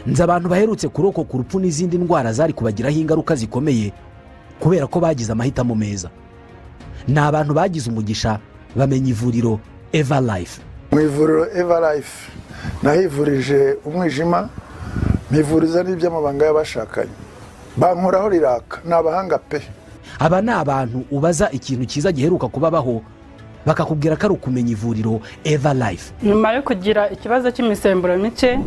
nzi abantu baherutse kurokoka urupfu n'izindi ndwara zari kubagiraho ingaruka zikomeye kubera ko bagize amahitamo meza. Ni abantu bagize umugisha bamenya ivuriro Eva Life. Mu ivuriro Eva Life nahivurije umwijima, mpivuriza n'iby'amabanga y'abashakanye, bankoraho riraka, ni abahanga pe. Aba ni abantu ubaza ikintu cyiza giheruka kubabaho bakakubwira ko ari ukumenya ivuriro Eva Life. Nyuma yo kugira ikibazo cy'imisemburo mike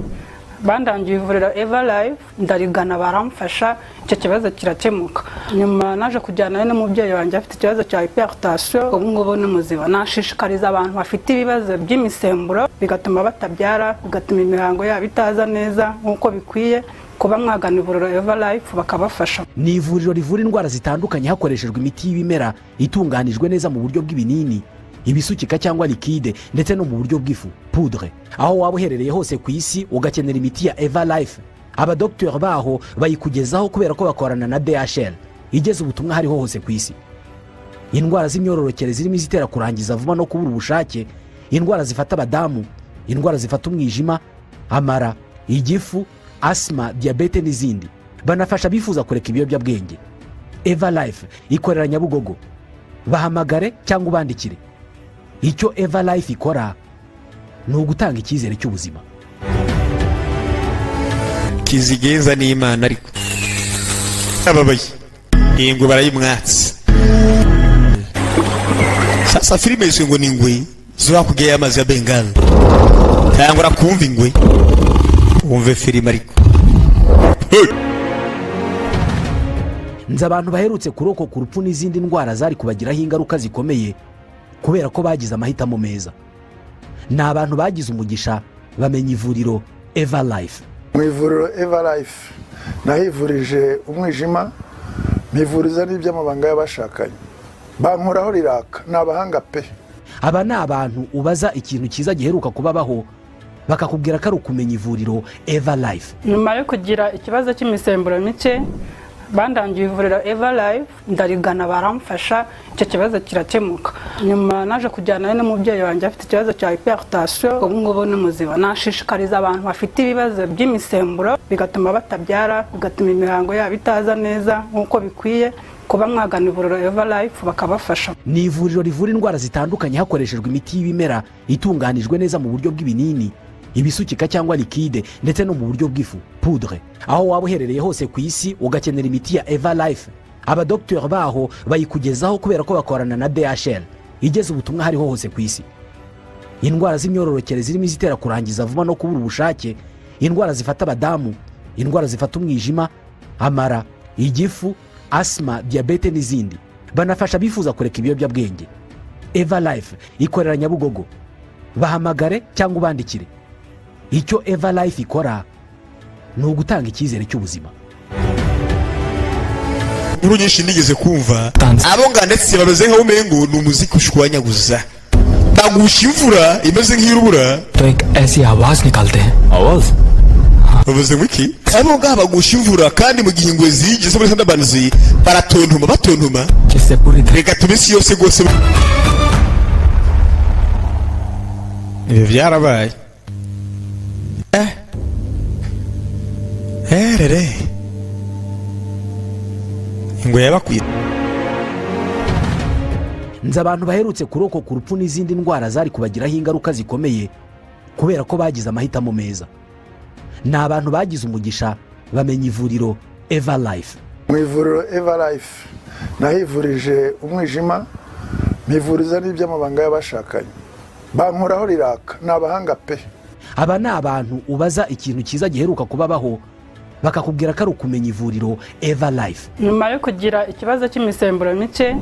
bandangiye ivuriro Eva Life, ndarigana baramfasha, icyo kibazo kirakemuka. Nyuma naje kujyana n'umubyeyi wanjye afite ikibazo cya hypertension, ubu ngubu ni muzima. Nashishikariza abantu bafite ibibazo by'imisemburo bigatuma batabyara, bigatuma imihango yabo itaza neza nk'uko bikwiye, kuba mwagana ivuriro Eva Life bakabafasha. Ni ivuriro rivura indwara zitandukanye hakoreshejwe imiti y'ibimera itunganijwe neza mu buryo bw'ibinini, ibisukika cyangwa liquide, ndetse no mu buryo bw'ifu poudre. Aho waba uherereye hose ku isi ugakenera imiti ya Eva Life, abadokiteri baho bayikugezaho kubera ko bakorana na DHL igeze ubutumwa hariho hose ku isi. Indwara z'imyororokere zirimo izitera kurangiza vuba no kubura ubushake, indwara zifata abadamu, indwara zifata umwijima, amara, igifu, asma, diabete n'izindi. Banafasha bifuza kureka ibiyobyabwenge. Eva Life ikorera Nyabugogo. Bahamagare cyangwa ubandikire. Icyo Eva Life ikora ni ugutanga icyizere cy'ubuzima. Kizigenza n'Imana ariko ababaye ingo barayimwatse. Sasa filime yise ngo ningwe zibakugeye amazi ya Bengal cyangwa rakumva ingwe wumve filime ariko. Nzi abantu baherutse kurokoka urupfu n'izindi ndwara zari kubagiraho ingaruka zikomeye kubera ko bagize amahitamo meza. Ni abantu bagize umugisha bamenya ivuriro Eva Life. Mu ivuriro Eva Life nahivurije umwijima, mpivuriza n'iby'amabanga y'abashakanye, bankoraho riraka, ni abahanga pe. Aba ni abantu ubaza ikintu cyiza giheruka kubabaho bakakubwira ko ari ukumenya ivuriro Eva Life. Nyuma yo kugira ikibazo cy'imisemburo mike bandangiye ivuriro Eva Life, ndarigana baramfasha, icyo kibazo kirakemuka. Nyuma naje kujyana n'umubyeyi wanjye afite ikibazo cya hypertension, ubu ngubu ni muzima. Nashishikariza abantu bafite ibibazo by'imisemburo bigatuma batabyara, bigatuma imihango yabo itaza neza nk'uko bikwiye, kuba mwagana ivuriro Eva Life bakabafasha. Ni ivuriro rivura indwara zitandukanye hakoreshejwe imiti y'ibimera itunganijwe neza mu buryo bw'ibinini, ibisukika cyangwa liquide, ndetse no mu buryo bw'ifu poudre. Aho waba uherereye hose ku isi ugakenera imiti ya Eva Life, abadokiteri baho bayikugezaho kubera ko bakorana na DHL igeze ubutumwa hariho hose ku isi. Indwara z'imyororokere zirimo izitera kurangiza vuba no kubura ubushake, indwara zifata abadamu, indwara zifata umwijima, amara, igifu, asma, diabete n'izindi. Banafasha bifuza kureka ibiyobyabwenge. Eva Life ikorera Nyabugogo. Bahamagare cyangwa ubandikire. Icyo Eva Life ikora ni ugutanga icyizere cy'ubuzima. Inkuru nyinshi nigeze kumva abo ngandetse bameze nka umengo ni umuziki ushwanyaguza, bagusha imvura imeze nk'irubura तो एक ऐसी आवाज निकालते हैं. आवाज bavuze wiki abo ngaba bagusha imvura kandi mu gihe ingwe zigeze muri sandabanzi baratontuma batontuma जिससे पूरी reka tubisi yose gose ibi byarabaye. Rere ingwe yabakwiye. Nzi abantu baherutse kurokoka urupfu n'izindi ndwara zari kubagiraho ingaruka zikomeye kubera ko bagize amahitamo meza. Ni abantu bagize umugisha bamenya ivuriro Eva Life. Mu ivuriro Eva Life nahivurije umwijima, mpivuriza n'iby'amabanga y'abashakanye, bankoraho riraka, ni abahanga pe. Aba ni abantu ubaza ikintu cyiza giheruka kubabaho bakakubwira ko ari ukumenya ivuriro Eva Life. Nyuma yo kugira ikibazo cy'imisemburo mike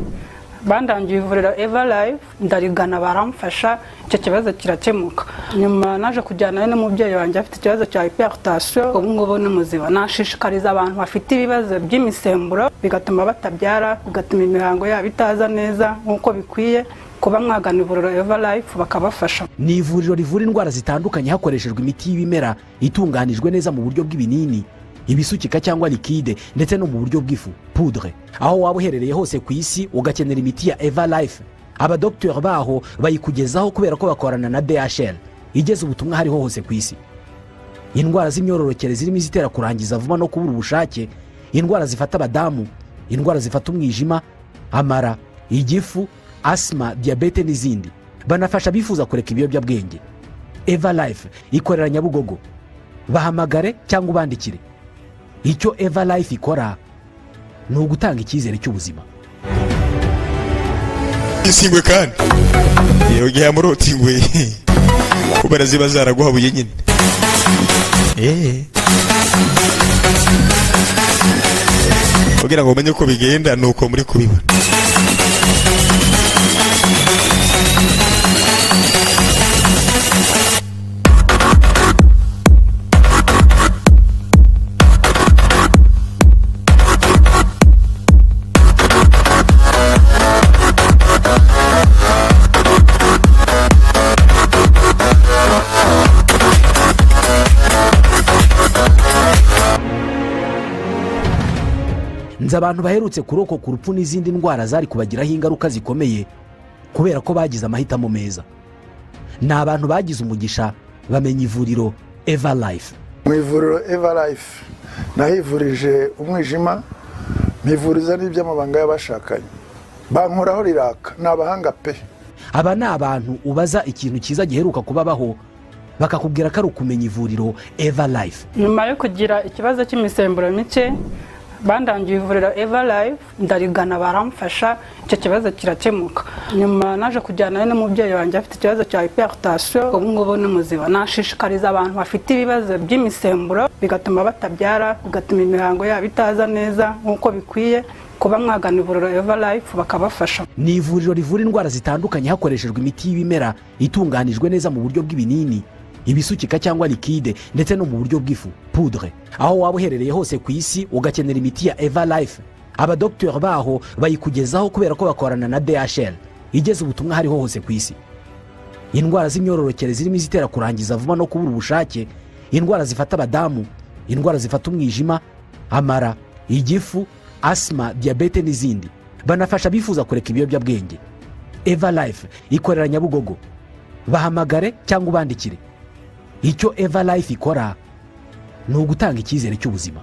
bandangiye ivuriro Eva Life, ndarigana baramfasha, icyo kibazo kirakemuka. Nyuma naje kujyana n'umubyeyi wanjye afite ikibazo cya hypertension, ubu ngubu ni muzima. Nashishikariza abantu bafite ibibazo by'imisemburo bigatuma batabyara, bigatuma imihango yabo itaza neza nk'uko bikwiye, kuba mwagana ivuriro Eva Life bakabafasha. Ni ivuriro rivura indwara zitandukanye hakoreshejwe imiti y'ibimera itunganijwe neza mu buryo bw'ibinini, ibisukika cyangwa liquide, ndetse no mu buryo bw'ifu poudre. Aho waba uherereye hose ku isi ugakenera imiti ya Eva Life, abadokiteri baho bayikugezaho kubera ko bakorana na DHL igeze ubutumwa hariho hose ku isi. indwara z'imyororokere zirimo izitera kurangiza vuba no kubura ubushake, indwara zifata abadamu, indwara zifata umwijima, amara, igifu, asima, diyabete n'izindi. Banafasha abifuza kureka ibiyobyabwenge. Eva Life ikorera Nyabugogo. Bahamagare cyangwa ubandikire. Icyo Eva Life ikora ni ugutanga icyizere cy'ubuzima. Isingwe kandi iyo gihe amurotingwe kubera ziba zaraguhabuye nyine. Kugira ngo umenye ko bigenda nuko muri kubibona. Nzi abantu baherutse kurokoka urupfu n'izindi ndwara zari kubagiraho ingaruka zikomeye kubera ko bagize amahitamo meza. Ni abantu bagize umugisha bamenya ivuriro Eva Life. Mu ivuriro Eva Life nahivurije umwijima, mpivuriza n'iby'amabanga y'abashakanye. Bankoraho riraka, ni abahanga pe. Aba ni abantu ubaza ikintu cyiza giheruka kubabaho bakakubwira ko ari ukumenya ivuriro Eva Life. Nyuma yo kugira ikibazo cy'imisemburo mike bandangiye ivuriro Eva Life ndarigana baramfasha, icyo kibazo kirakemuka. Nyuma naje kujyana n'umubyeyi wanjye afite ikibazo cya hypertension, ubu ngubu ni muzima. Nashishikariza abantu bafite ibibazo by'imisemburo bigatuma batabyara, bigatuma imihango yabo itaza neza nk'uko bikwiye, kuba mwagana ivuriro Eva Life bakabafasha. Ni ivuriro rivura indwara zitandukanye hakoreshejwe imiti y'ibimera itunganijwe neza mu buryo bw'ibinini, ibisukika cyangwa likide, ndetse no mu buryo bw'ifu poudre. Aho waba uherereye hose ku isi ugakenera imiti ya Eva Life, abadokiteri baho bayikugezaho kubera ko bakorana na DHL igeze ubutumwa hariho hose ku isi. Indwara z'imyororokere zirimo izitera kurangiza vuba no kubura ubushake, indwara zifata abadamu, indwara zifata umwijima, amara, igifu, asima, diyabete n'izindi. Banafasha abifuza kureka ibiyobyabwenge. Eva Life ikorera Nyabugogo. Bahamagare cyangwa ubandikire. Icyo Eva Life ikora ni ugutanga icyizere cy'ubuzima.